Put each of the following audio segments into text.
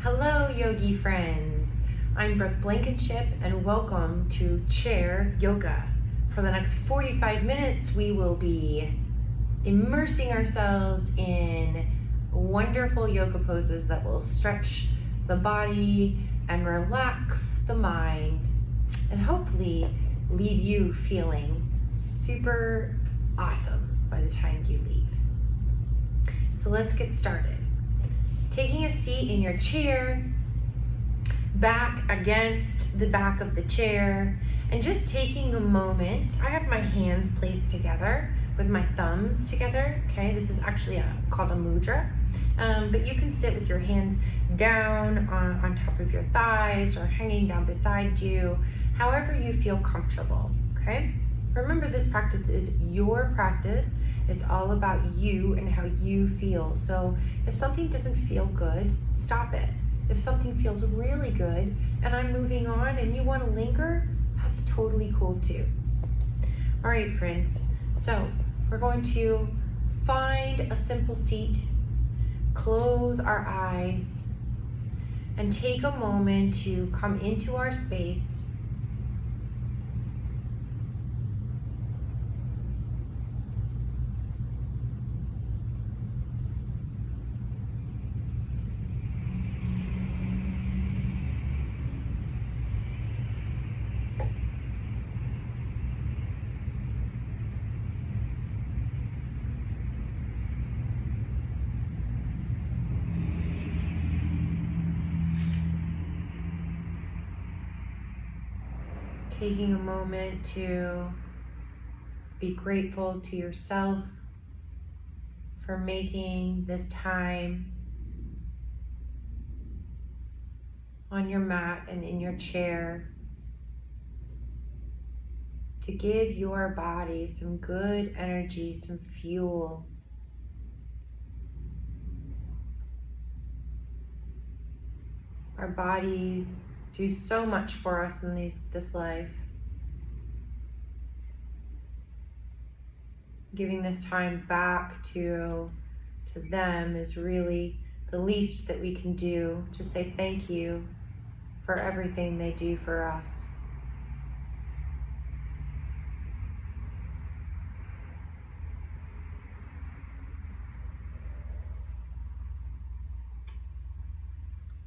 Hello, yogi friends. I'm Brooke Blankenship, and welcome to Chair Yoga. For the next 45 minutes, we will be immersing ourselves in wonderful yoga poses that will stretch the body and relax the mind, and hopefully leave you feeling super awesome by the time you leave. So let's get started. Taking a seat in your chair, back against the back of the chair, and just taking a moment. I have my hands placed together with my thumbs together, okay? This is actually called a mudra, but you can sit with your hands down on top of your thighs or hanging down beside you, however you feel comfortable, okay? Remember, this practice is your practice. It's all about you and how you feel. So if something doesn't feel good, stop it. If something feels really good and I'm moving on and you want to linger, that's totally cool too. All right, friends. So we're going to find a simple seat, close our eyes, and take a moment to come into our space. Taking a moment to be grateful to yourself for making this time on your mat and in your chair to give your body some good energy, some fuel. Our bodies do so much for us in this life. Giving this time back to them is really the least that we can do, to say thank you for everything they do for us.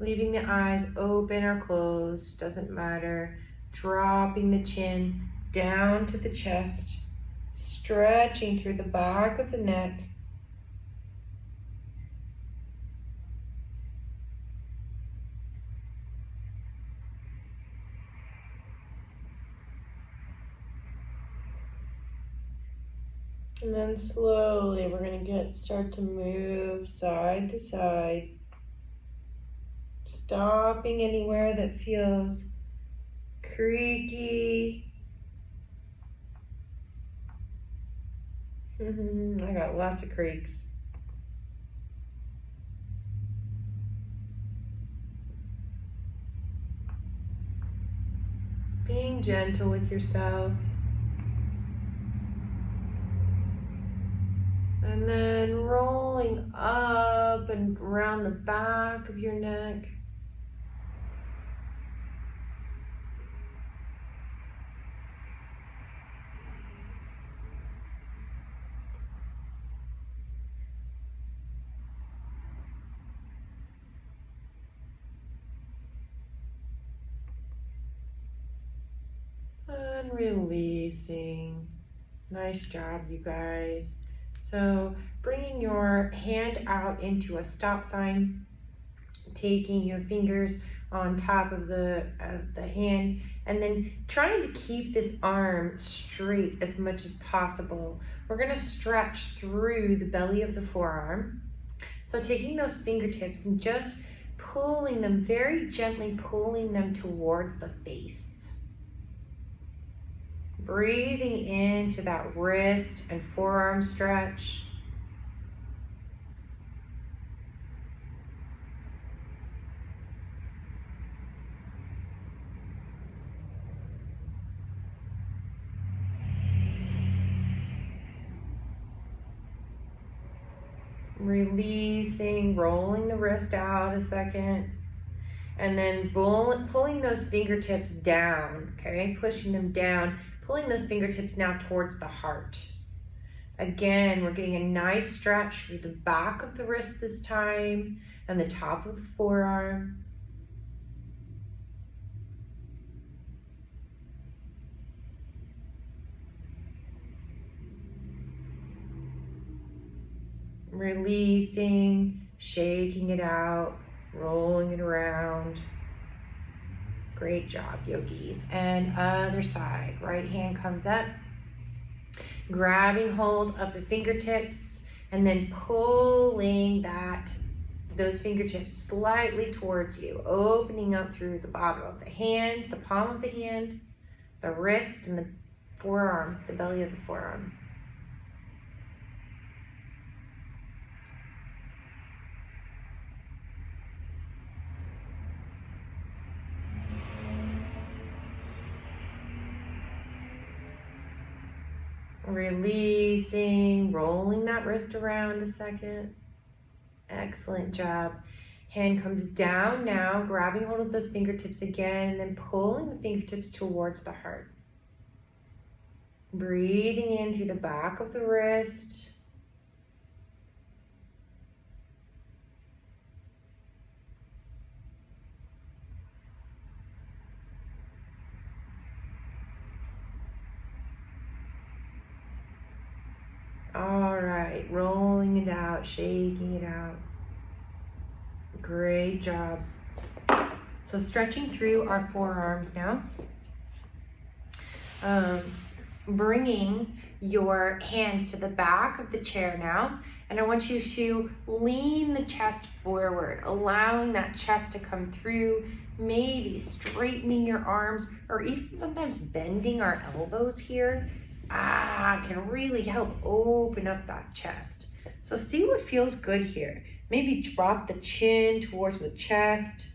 Leaving the eyes open or closed, doesn't matter. Dropping the chin down to the chest, stretching through the back of the neck. And then slowly we're going to start to move side to side. Stopping anywhere that feels creaky. I got lots of creaks. Being gentle with yourself. And then rolling up and around the back of your neck. And releasing. Nice job, you guys. So bringing your hand out into a stop sign, taking your fingers on top of the hand, and then trying to keep this arm straight as much as possible. We're going to stretch through the belly of the forearm. So taking those fingertips and just pulling them, very gently pulling them towards the face. Breathing into that wrist and forearm stretch. Releasing, rolling the wrist out a second. And then pulling those fingertips down, okay? Pushing them down, pulling those fingertips now towards the heart. Again, we're getting a nice stretch through the back of the wrist this time and the top of the forearm. Releasing, shaking it out, rolling it around. Great job, yogis. And other side, right hand comes up, grabbing hold of the fingertips and then pulling those fingertips slightly towards you, opening up through the bottom of the hand, the palm of the hand, the wrist, and the forearm, the belly of the forearm. Releasing, rolling that wrist around a second. Excellent job. Hand comes down now, grabbing hold of those fingertips again, and then pulling the fingertips towards the heart. Breathing in through the back of the wrist. All right, rolling it out, shaking it out. Great job. So stretching through our forearms now. Bringing your hands to the back of the chair now. And I want you to lean the chest forward, allowing that chest to come through, maybe straightening your arms, or even sometimes bending our elbows here. Can really help open up that chest. So see what feels good here. Maybe drop the chin towards the chest.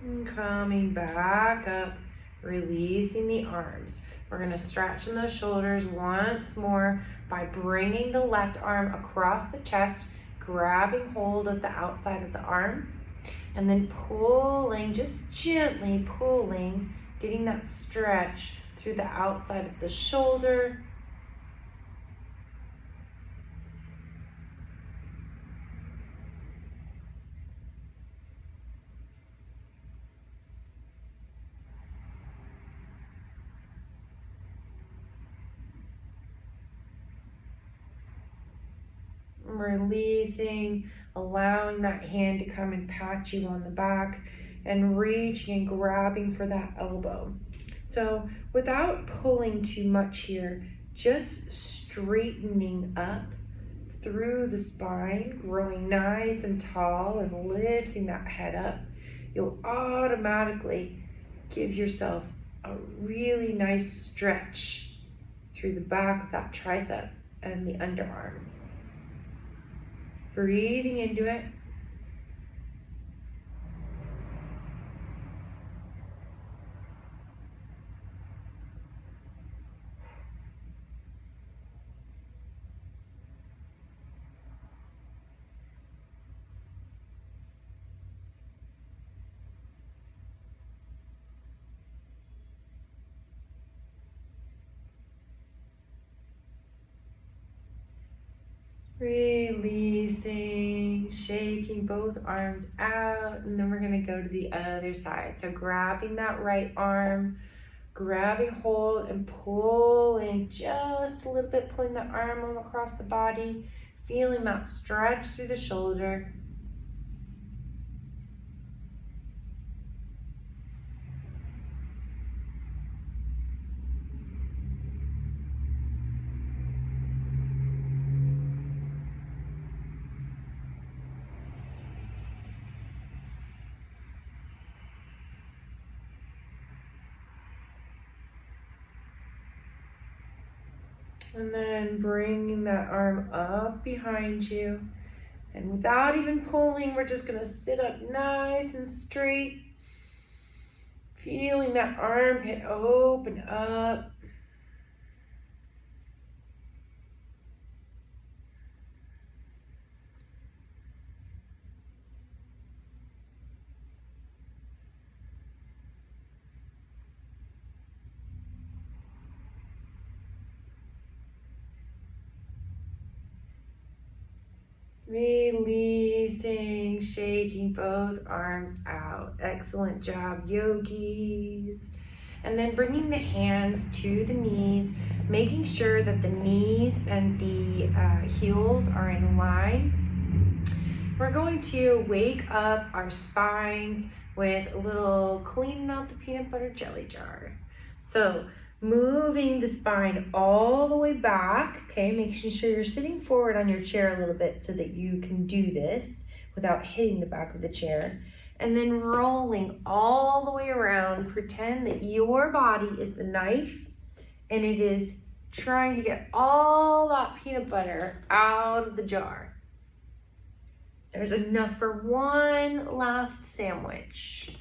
And coming back up, releasing the arms. We're going to stretch in those shoulders once more by bringing the left arm across the chest, grabbing hold of the outside of the arm, and then pulling, just gently pulling, getting that stretch through the outside of the shoulder. Releasing, allowing that hand to come and pat you on the back and reaching and grabbing for that elbow. So without pulling too much here, just straightening up through the spine, growing nice and tall and lifting that head up, you'll automatically give yourself a really nice stretch through the back of that tricep and the underarm. Breathing into it. Releasing, shaking both arms out, and then we're going to go to the other side. So grabbing that right arm, grabbing hold and pulling just a little bit, pulling the arm across the body, feeling that stretch through the shoulder. And then bringing that arm up behind you. And without even pulling, we're just going to sit up nice and straight. Feeling that armpit open up. Releasing, shaking both arms out. Excellent job, yogis. And then bringing the hands to the knees, making sure that the knees and the heels are in line. We're going to wake up our spines with a little cleaning out the peanut butter jelly jar. So moving the spine all the way back, okay, making sure you're sitting forward on your chair a little bit so that you can do this without hitting the back of the chair. And then rolling all the way around. Pretend that your body is the knife and it is trying to get all that peanut butter out of the jar. There's enough for one last sandwich.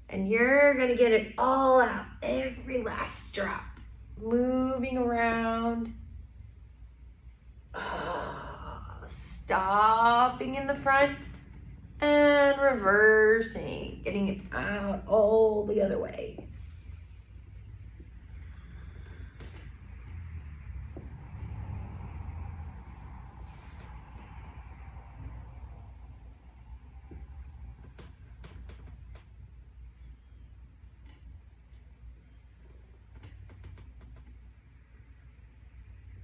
And you're gonna get it all out, every last drop. Moving around. Stopping in the front and reversing, getting it out all the other way.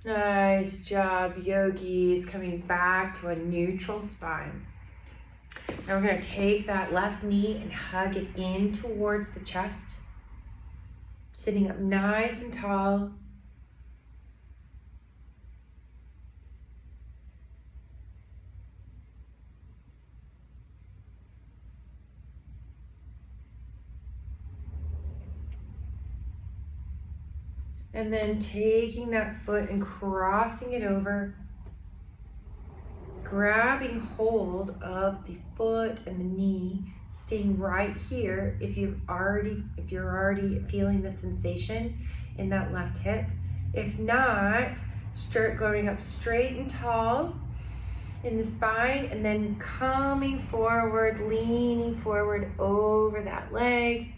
Nice job, yogis, coming back to a neutral spine. Now we're going to take that left knee and hug it in towards the chest. Sitting up nice and tall. And then taking that foot and crossing it over, grabbing hold of the foot and the knee, staying right here if you're already feeling the sensation in that left hip. If not, start going up straight and tall in the spine and then coming forward, leaning forward over that leg.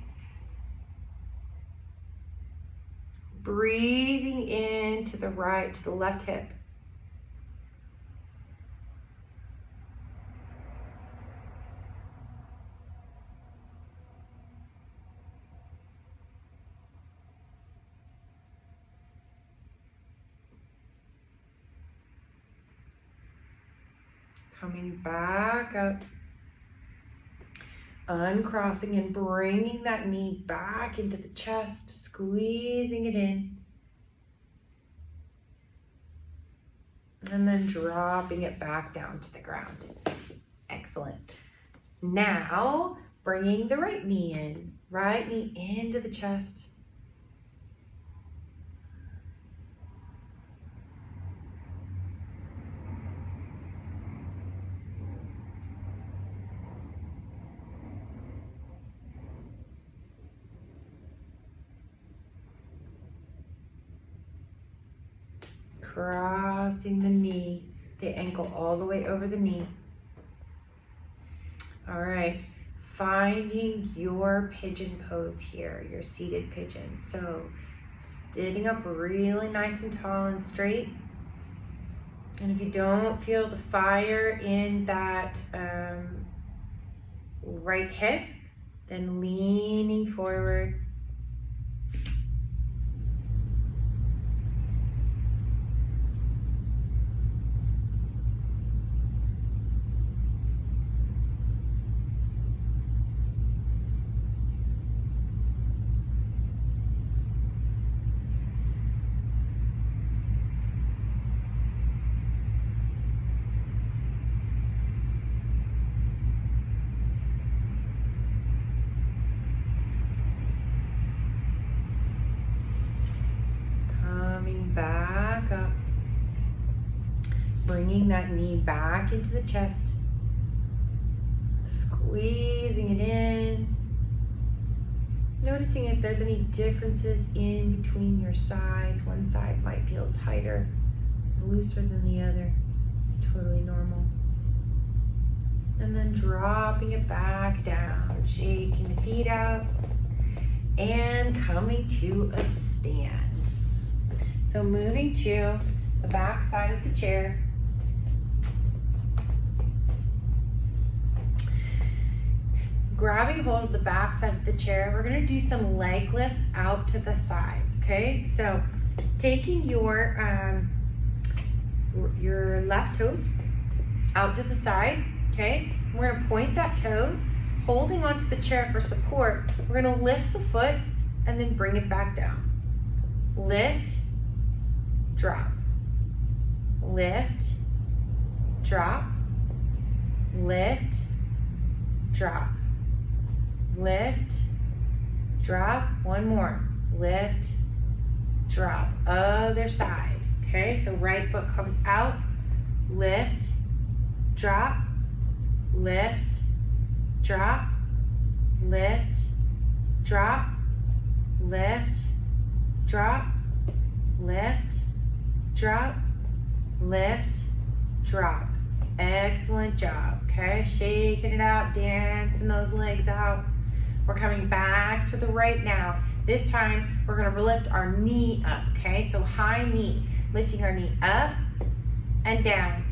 Breathing in to the right, to the left hip. Coming back up. Uncrossing and bringing that knee back into the chest, squeezing it in. And then dropping it back down to the ground. Excellent. Now, bringing the right knee in. Right knee into the chest. Crossing the knee, the ankle all the way over the knee. All right, finding your pigeon pose here, your seated pigeon. So sitting up really nice and tall and straight. And if you don't feel the fire in that right hip, then leaning forward. Back up, bringing that knee back into the chest, squeezing it in, Noticing if there's any differences in between your sides. One side might feel tighter, looser than the other. It's totally normal. And then dropping it back down, shaking the feet out, and coming to a stand. So moving to the back side of the chair. Grabbing hold of the back side of the chair, we're gonna do some leg lifts out to the sides, okay? So taking your left toes out to the side, okay? We're gonna point that toe, holding onto the chair for support. We're gonna lift the foot and then bring it back down. Lift, drop. Lift, drop. Lift, drop. Lift, drop. One more. Lift, drop. Other side. Okay, so right foot comes out. Lift, drop. Lift, drop. Lift, drop. Lift, drop. Lift, drop. Lift, drop. Excellent job. Okay, shaking it out, dancing those legs out. We're coming back to the right now. This time, we're gonna lift our knee up, okay? So high knee, lifting our knee up and down.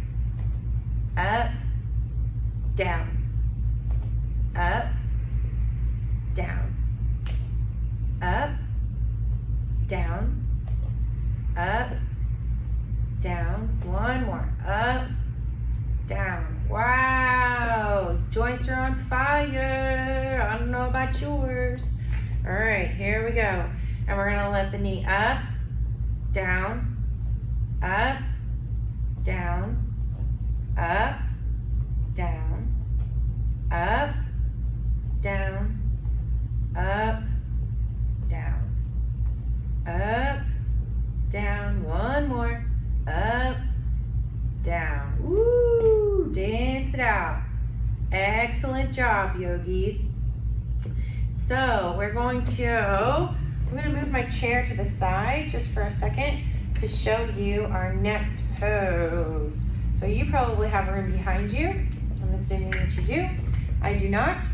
Up, down. Up, down. Up, down. Up, down. One more. Up, down. Wow, joints are on fire. I don't know about yours. All right, here we go. And we're gonna lift the knee up, down, up, down, up, down, up, down, up, down, up, down. One more. Up, down. Woo! Dance it out. Excellent job, yogis. So I'm going to move my chair to the side just for a second to show you our next pose. So you probably have a room behind you. I'm assuming that you do. I do not.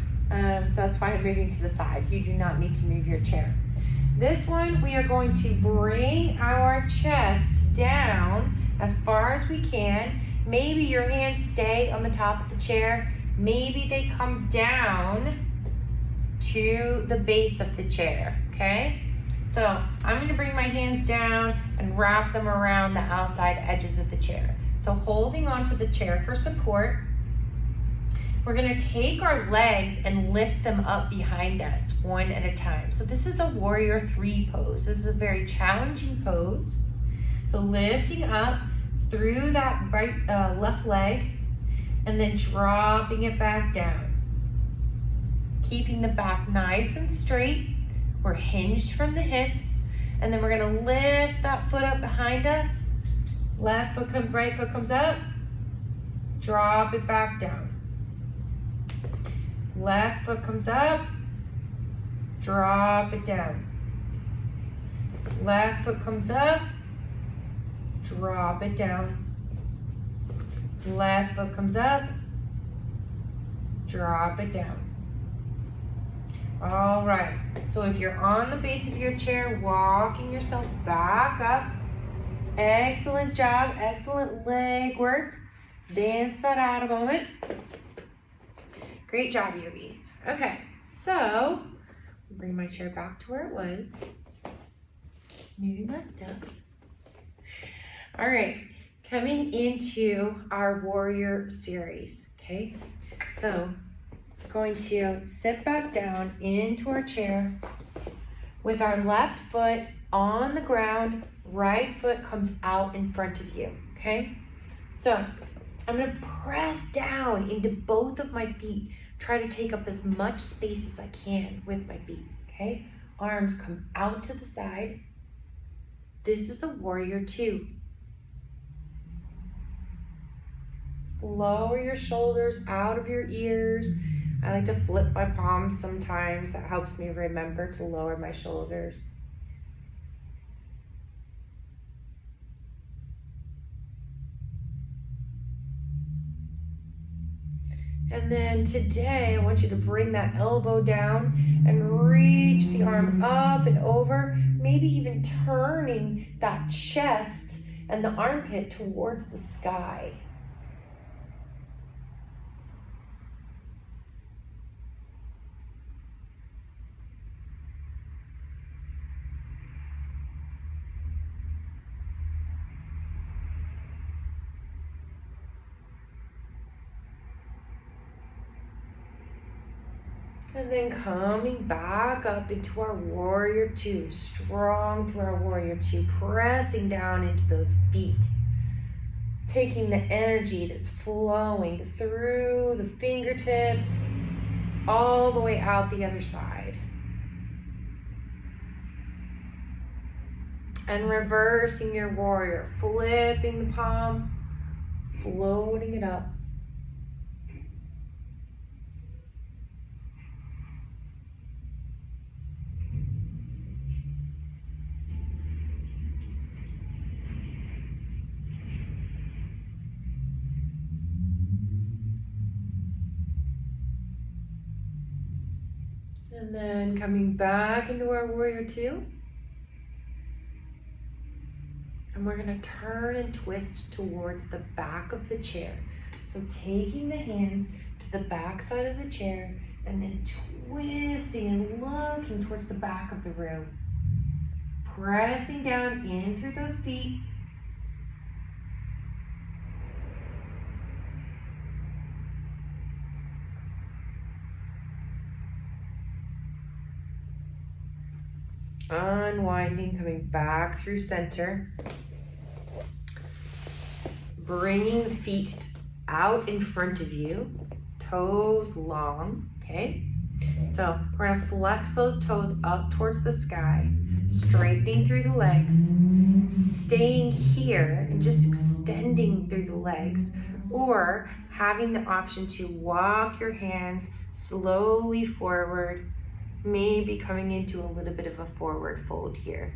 So that's why I'm moving to the side. You do not need to move your chair. This one, we are going to bring our chest down as far as we can. Maybe your hands stay on the top of the chair. Maybe they come down to the base of the chair, okay? So I'm gonna bring my hands down and wrap them around the outside edges of the chair. So holding onto the chair for support, we're gonna take our legs and lift them up behind us one at a time. So this is a warrior 3 pose. This is a very challenging pose. So lifting up through that right left leg and then dropping it back down. Keeping the back nice and straight. We're hinged from the hips. And then we're gonna lift that foot up behind us. Right foot comes up. Drop it back down. Left foot comes up. Drop it down. Left foot comes up. Drop it down. Left foot comes up. Drop it down. All right. So if you're on the base of your chair, walking yourself back up. Excellent job. Excellent leg work. Dance that out a moment. Great job, yogis. Okay, so bring my chair back to where it was. Moving my stuff. All right, coming into our warrior series, okay? So going to sit back down into our chair with our left foot on the ground, right foot comes out in front of you, okay? So I'm gonna press down into both of my feet. Try to take up as much space as I can with my feet, okay? Arms come out to the side. This is a warrior 2. Lower your shoulders out of your ears. I like to flip my palms sometimes. That helps me remember to lower my shoulders. And then today, I want you to bring that elbow down and reach the arm up and over, maybe even turning that chest and the armpit towards the sky. And then coming back up into our warrior two, strong through our warrior two, pressing down into those feet. Taking the energy that's flowing through the fingertips, all the way out the other side. And reversing your warrior, flipping the palm, floating it up. And then coming back into our warrior two. And we're going to turn and twist towards the back of the chair. So taking the hands to the back side of the chair and then twisting and looking towards the back of the room. Pressing down in through those feet. Unwinding, coming back through center. Bringing the feet out in front of you, toes long, okay? So we're gonna flex those toes up towards the sky, straightening through the legs, staying here and just extending through the legs, or having the option to walk your hands slowly forward, maybe coming into a little bit of a forward fold here.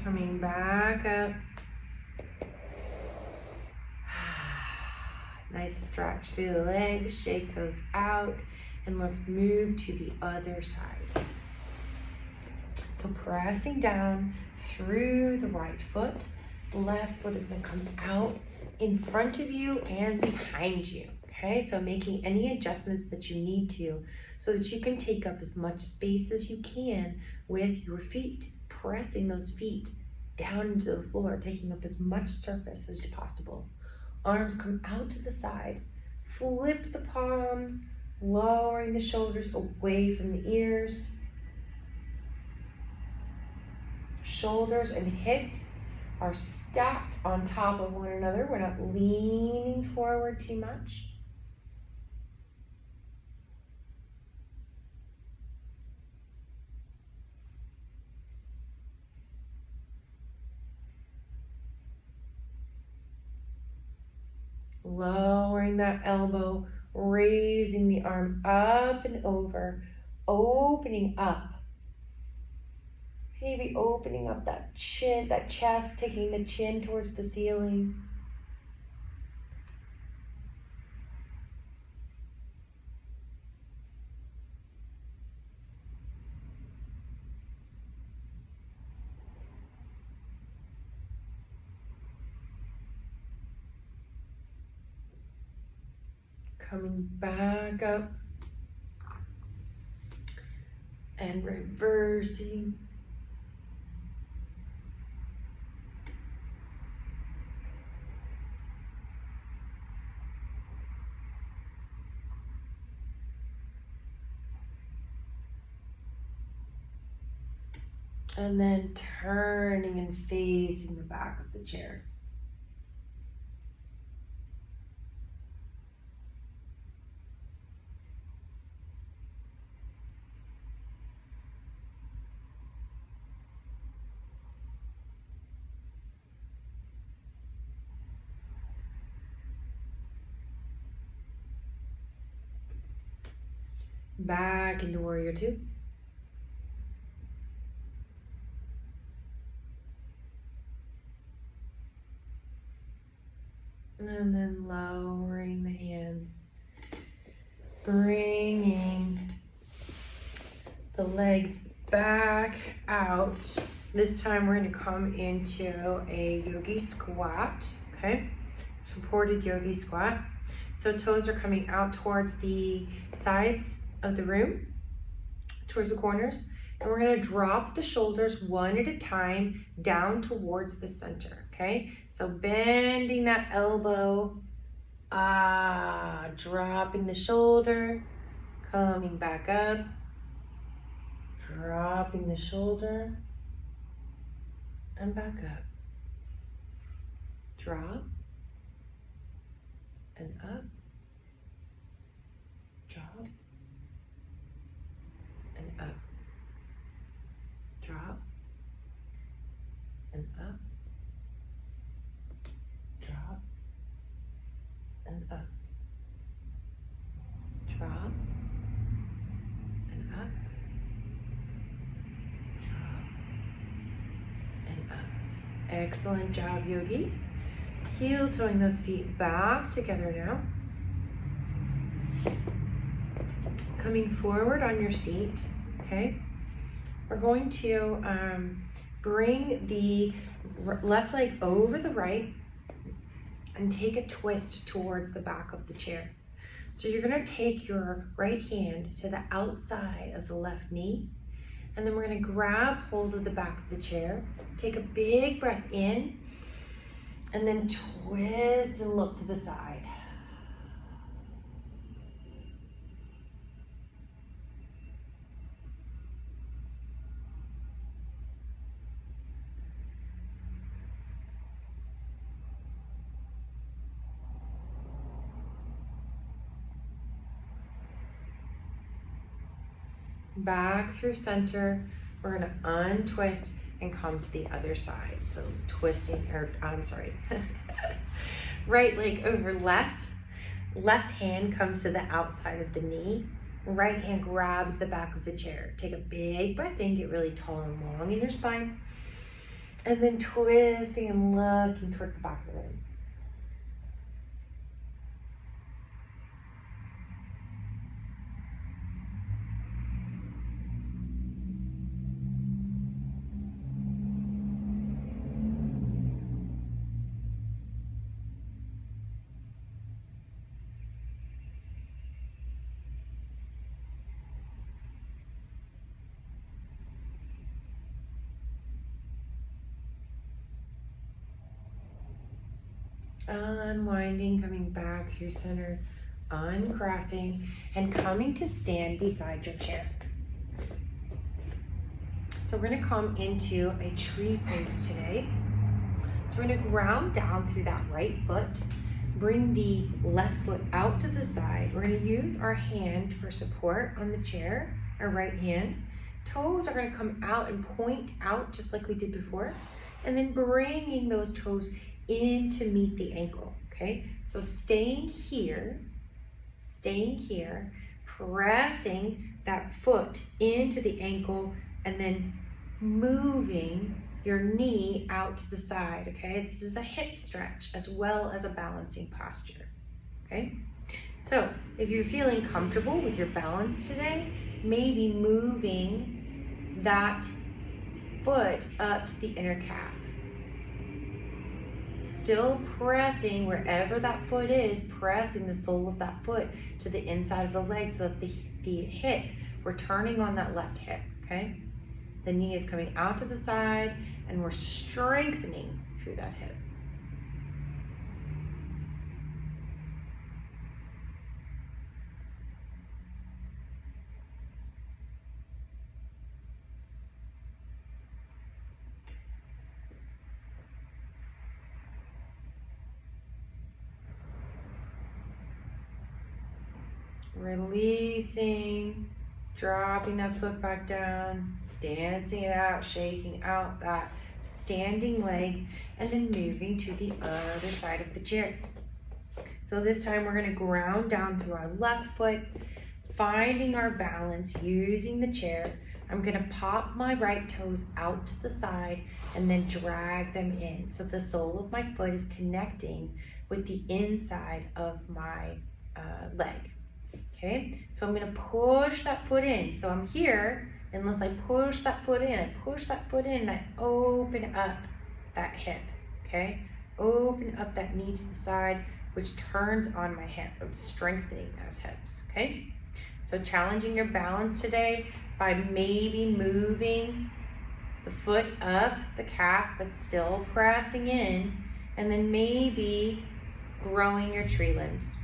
Coming back up. Nice stretch through the legs, shake those out, and let's move to the other side. So pressing down through the right foot, the left foot is gonna come out in front of you and behind you, okay? So making any adjustments that you need to so that you can take up as much space as you can with your feet. Pressing those feet down into the floor, taking up as much surface as possible. Arms come out to the side. Flip the palms, lowering the shoulders away from the ears. Shoulders and hips are stacked on top of one another. We're not leaning forward too much. Lowering that elbow, raising the arm up and over, opening up. Maybe opening up that chin, that chest, taking the chin towards the ceiling. Coming back up and reversing. And then turning and facing the back of the chair. Back into warrior two. And then lowering the hands, bringing the legs back out. This time we're going to come into a yogi squat, okay? Supported yogi squat. So toes are coming out towards the sides of the room, towards the corners. And we're going to drop the shoulders one at a time down towards the center, okay? So bending that elbow, dropping the shoulder, coming back up, dropping the shoulder, and back up. Drop, and up, drop, and up, drop, and up, drop, and up, drop, and up, drop, and up. Excellent job, yogis. Heel toeing those feet back together now. Coming forward on your seat, okay? We're going to bring the left leg over the right and take a twist towards the back of the chair. So you're gonna take your right hand to the outside of the left knee, and then we're gonna grab hold of the back of the chair, take a big breath in, and then twist and look to the side. Back through center, we're gonna untwist and come to the other side. So twisting, right leg over left, left hand comes to the outside of the knee, right hand grabs the back of the chair. Take a big breath in, get really tall and long in your spine, and then twisting and looking toward the back of the room. Unwinding, coming back through center, uncrossing, and coming to stand beside your chair. So we're gonna come into a tree pose today. So we're gonna ground down through that right foot, bring the left foot out to the side. We're gonna use our hand for support on the chair, our right hand. Toes are gonna come out and point out just like we did before, and then bringing those toes in to meet the ankle, okay? So staying here, pressing that foot into the ankle, and then moving your knee out to the side, okay? This is a hip stretch as well as a balancing posture, okay? So if you're feeling comfortable with your balance today, maybe moving that foot up to the inner calf. Still pressing wherever that foot is, pressing the sole of that foot to the inside of the leg so that the hip, we're turning on that left hip, okay? The knee is coming out to the side and we're strengthening through that hip. Releasing, dropping that foot back down, dancing it out, shaking out that standing leg, and then moving to the other side of the chair. So this time we're going to ground down through our left foot, finding our balance using the chair. I'm gonna pop my right toes out to the side and then drag them in. So the sole of my foot is connecting with the inside of my leg. Okay, so I'm gonna push that foot in. So I'm here, unless I push that foot in, and I open up that hip, okay? Open up that knee to the side, which turns on my hip. I'm strengthening those hips, okay? So challenging your balance today by maybe moving the foot up the calf, but still pressing in, and then maybe growing your tree limbs.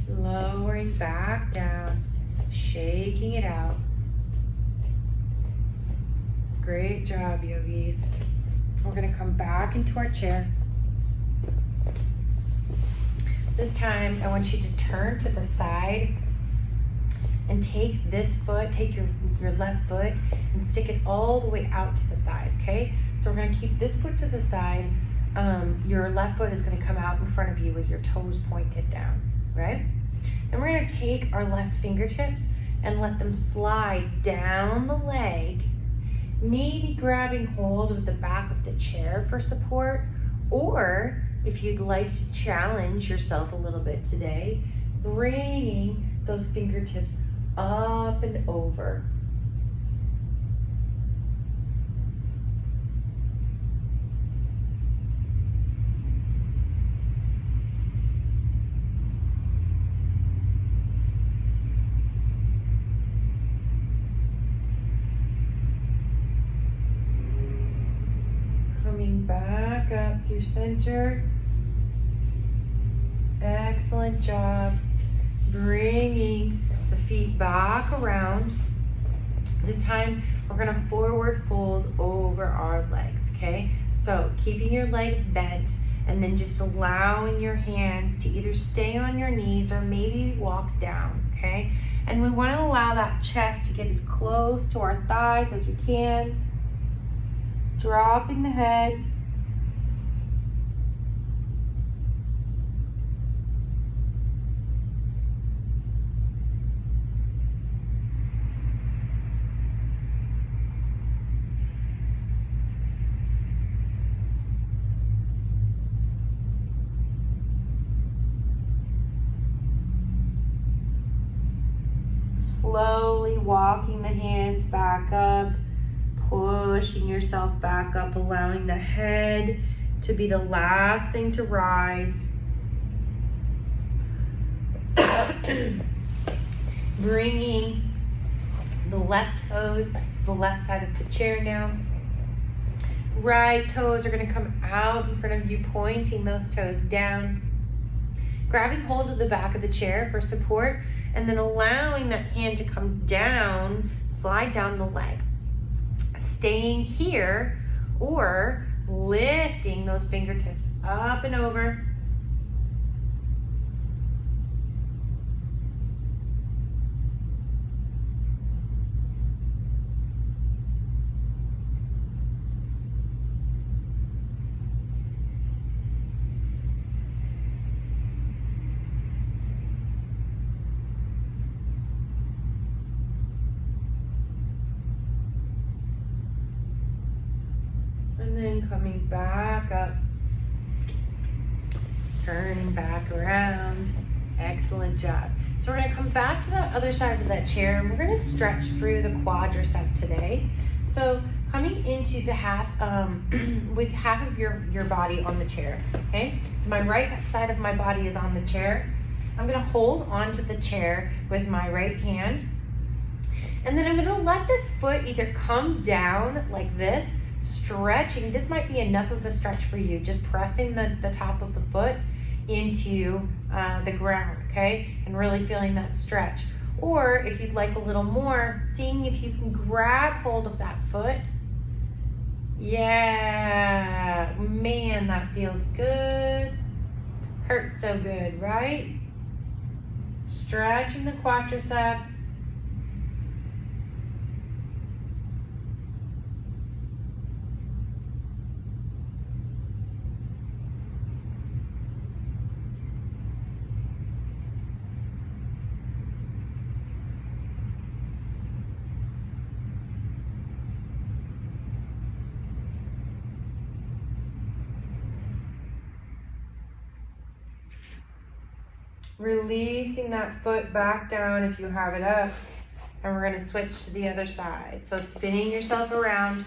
Lowering back down, shaking it out. Great job, yogis. We're gonna come back into our chair. This time, I want you to turn to the side and take this foot, take your left foot and stick it all the way out to the side, okay? So we're gonna keep this foot to the side. Your left foot is gonna come out in front of you with your toes pointed down, right? And we're gonna take our left fingertips and let them slide down the leg, maybe grabbing hold of the back of the chair for support, or if you'd like to challenge yourself a little bit today, bringing those fingertips up and over. Back up through center. Excellent job. Bringing the feet back around. This time we're gonna forward fold over our legs, okay? So keeping your legs bent and then just allowing your hands to either stay on your knees or maybe walk down, okay? And we wanna allow that chest to get as close to our thighs as we can. Dropping the head. Slowly walking the hands back up, pushing yourself back up, allowing the head to be the last thing to rise. Bringing the left toes to the left side of the chair now. Right toes are going to come out in front of you, pointing those toes down. Grabbing hold of the back of the chair for support, and then allowing that hand to come down, slide down the leg. Staying here or lifting those fingertips up and over. And then coming back up, turning back around. Excellent job. So we're going to come back to the other side of that chair and we're going to stretch through the quadricep today. So coming into the half, with half of your body on the chair, okay? So my right side of my body is on the chair. I'm going to hold onto the chair with my right hand. And then I'm going to let this foot either come down like this, stretching. This might be enough of a stretch for you, just pressing the top of the foot into the ground, okay? And really feeling that stretch. Or if you'd like a little more, seeing if you can grab hold of that foot. Yeah, man, that feels good. Hurts so good, right? Stretching the quadricep. Releasing that foot back down if you have it up. And we're gonna switch to the other side. So spinning yourself around.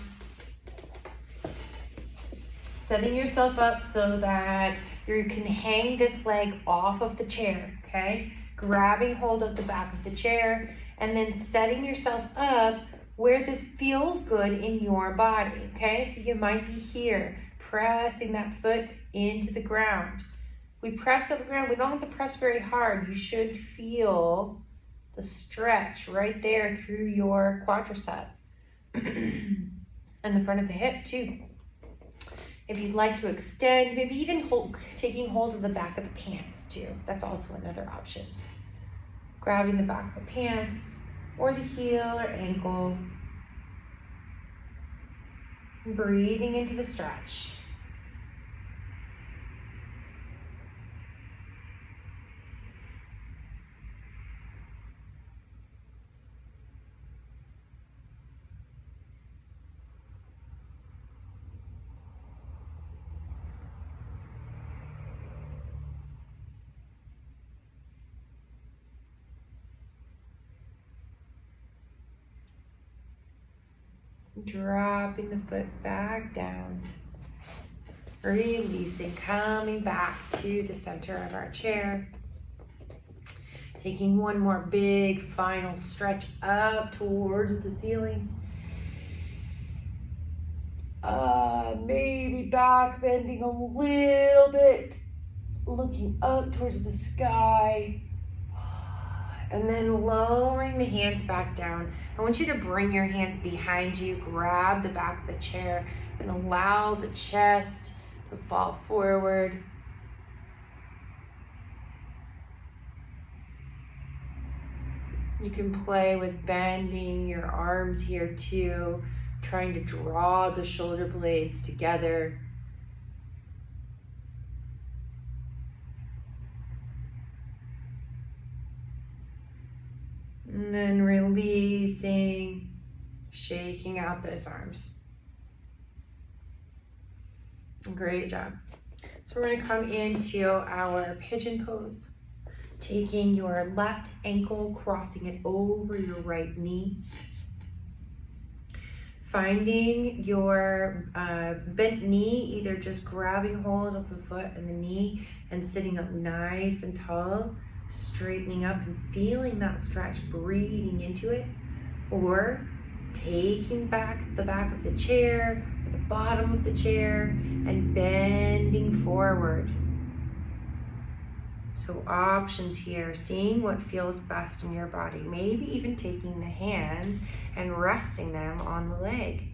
Setting yourself up so that you can hang this leg off of the chair, okay? Grabbing hold of the back of the chair and then setting yourself up where this feels good in your body, okay? So you might be here, pressing that foot into the ground. We press the ground, we don't have to press very hard. You should feel the stretch right there through your quadricep and the front of the hip too. If you'd like to extend, maybe even taking hold of the back of the pants too. That's also another option. Grabbing the back of the pants or the heel or ankle. Breathing into the stretch. Dropping the foot back down, releasing, coming back to the center of our chair. Taking one more big final stretch up towards the ceiling. Maybe back bending a little bit, looking up towards the sky. And then lowering the hands back down. I want you to bring your hands behind you, grab the back of the chair, and allow the chest to fall forward. You can play with bending your arms here too, trying to draw the shoulder blades together. And then releasing, shaking out those arms. Great job. So we're going to come into our pigeon pose, taking your left ankle, crossing it over your right knee. Finding your bent knee, either just grabbing hold of the foot and the knee and sitting up nice and tall, straightening up and feeling that stretch, breathing into it, or taking back the back of the chair or the bottom of the chair and bending forward. So options here, seeing what feels best in your body, maybe even taking the hands and resting them on the leg.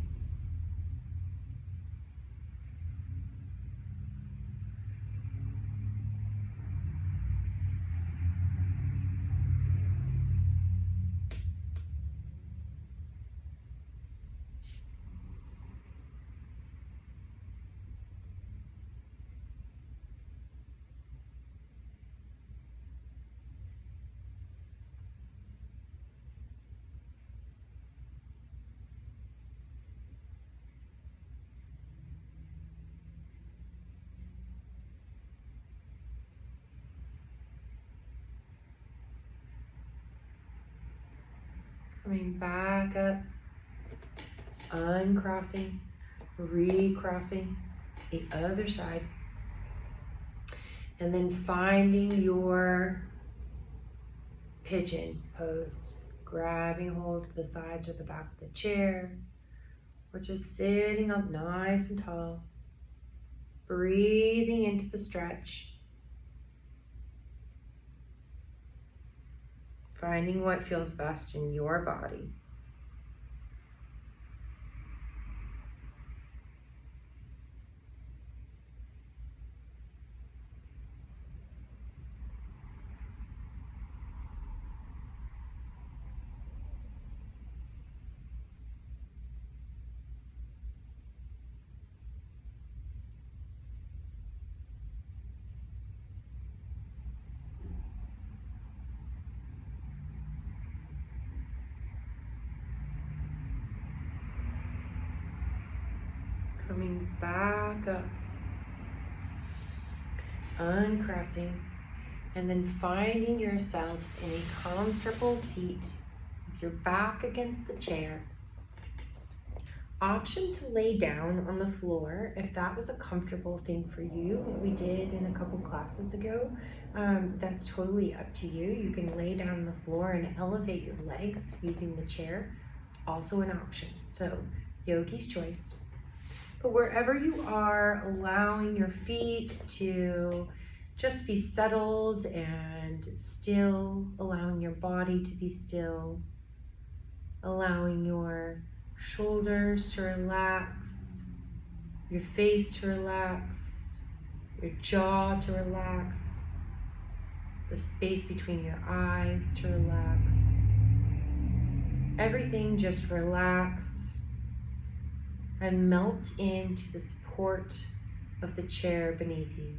Coming back up, uncrossing, recrossing the other side. And then finding your pigeon pose, grabbing hold of the sides of the back of the chair, or just sitting up nice and tall, breathing into the stretch. Finding what feels best in your body. Coming back up. Uncrossing. And then finding yourself in a comfortable seat with your back against the chair. Option to lay down on the floor if that was a comfortable thing for you that we did in a couple classes ago. That's totally up to you. You can lay down on the floor and elevate your legs using the chair. It's also an option. So yogi's choice. But wherever you are, allowing your feet to just be settled and still, allowing your body to be still, allowing your shoulders to relax, your face to relax, your jaw to relax, the space between your eyes to relax. Everything just relax and melt into the support of the chair beneath you.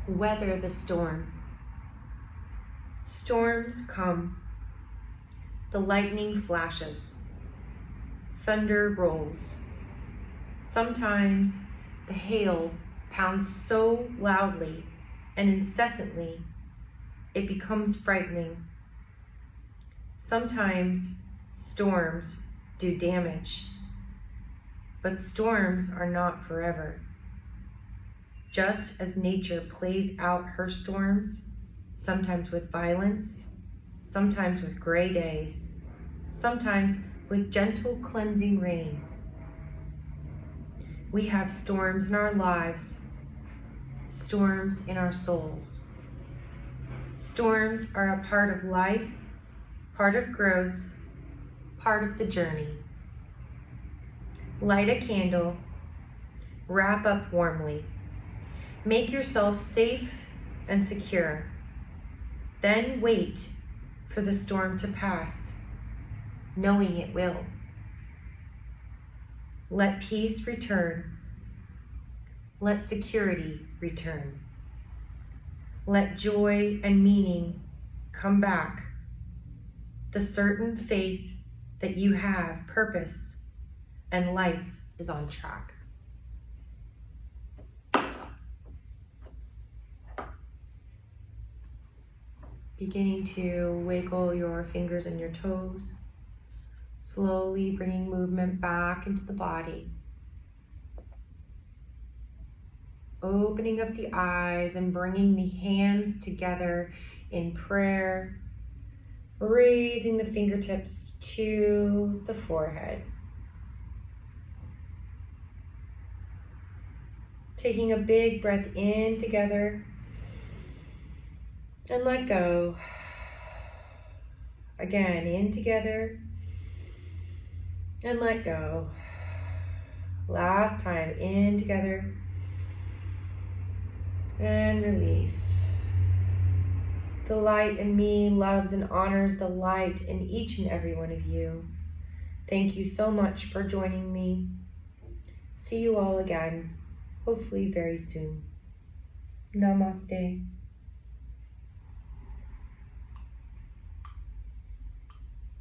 Weather the storm. Storms come. The lightning flashes. Thunder rolls. Sometimes the hail pounds so loudly and incessantly it becomes frightening. Sometimes storms do damage, but storms are not forever. Just as nature plays out her storms, sometimes with violence, sometimes with gray days, sometimes with gentle cleansing rain. We have storms in our lives, storms in our souls. Storms are a part of life, part of growth, part of the journey. Light a candle, wrap up warmly. Make yourself safe and secure. Then wait for the storm to pass, knowing it will. Let peace return. Let security return. Let joy and meaning come back. The certain faith that you have purpose and life is on track. Beginning to wiggle your fingers and your toes, slowly bringing movement back into the body. Opening up the eyes and bringing the hands together in prayer, raising the fingertips to the forehead. Taking a big breath in together and let go. Again, in together and let go. Last time, in together and release. The light in me loves and honors the light in each and every one of you. Thank you so much for joining me. See you all again, hopefully very soon. Namaste.